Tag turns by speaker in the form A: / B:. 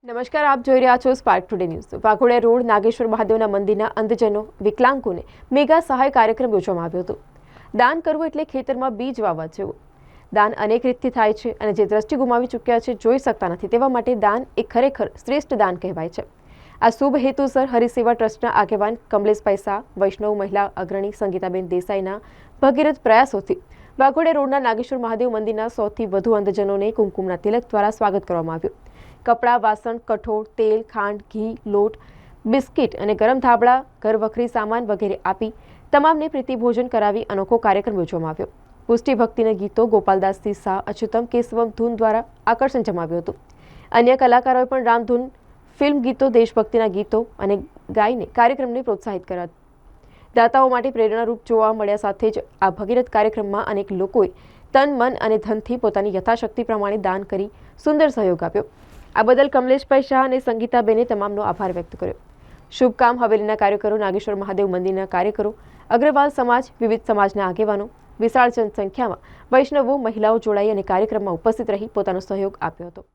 A: નમસ્કાર, આપ જોઈ રહ્યા છો spark today news. Waghodia road Nageshwar મહાદેવના મંદિરના અંધજનો વિકલાંગોને મેગા સહાય કાર્યક્રમ યોજવામાં આવ્યો હતો। દાન કરવું એટલે ખેતરમાં બીજ વાવવા જેવું। દાન અનેક રીતથી થાય છે અને જે દ્રષ્ટિ ગુમાવી ચૂક્યા છે, જોઈ શકતા નથી, તેવા માટે દાન એ ખરેખર શ્રેષ્ઠ દાન કહેવાય છે। આ શુભ હેતુસર હરિસેવા ટ્રસ્ટના આગેવાન કમલેશભાઈ શાહ, વૈષ્ણવ મહિલા અગ્રણી સંગીતાબેન દેસાઈના ભગીરથ પ્રયાસોથી વાઘોડિયા રોડના નાગેશ્વર મહાદેવ મંદિરના 100થી વધુ અંધજનોને કુમકુમના તિલક દ્વારા સ્વાગત કરવામાં આવ્યું। કપડાં, વાસણ, કઠોળ, તેલ, ખાંડ, ઘી, લોટ, બિસ્કિટ અને ગરમ ધાબળા, ઘરવખરી સામાન વગેરે આપી તમામને પ્રીતિભોજન કરાવી અનોખો કાર્યક્રમ યોજવામાં આવ્યો। પુષ્ટિ ભક્તિના ગીતો ગોપાલદાસથી શાહ, અચ્યુતમ કેશવમ ધૂન દ્વારા આકર્ષણ જમાવ્યું હતું। અન્ય કલાકારોએ પણ રામધૂન, ફિલ્મ ગીતો, દેશભક્તિના ગીતો અને ગાઈને કાર્યક્રમને પ્રોત્સાહિત કર્યા। દાતાઓ માટે પ્રેરણારૂપ જોવા મળ્યા સાથે જ આ ભગીરથ કાર્યક્રમમાં અનેક લોકોએ તન, મન અને ધનથી પોતાની યથાશક્તિ પ્રમાણે દાન કરી સુંદર સહયોગ આપ્યો। આ બદલ કમલેશભાઈ શાહ અને સંગીતાબેને તમામનો આભાર વ્યક્ત કર્યો। શુભકામ હવેલીના કાર્યકરો, નાગેશ્વર મહાદેવ મંદિરના કાર્યકરો, અગ્રવાલ સમાજ, વિવિધ સમાજના આગેવાનો, વિશાળ જનસંખ્યામાં વૈષ્ણવો, મહિલાઓ જોડાઈ અને કાર્યક્રમમાં ઉપસ્થિત રહી પોતાનો સહયોગ આપ્યો હતો।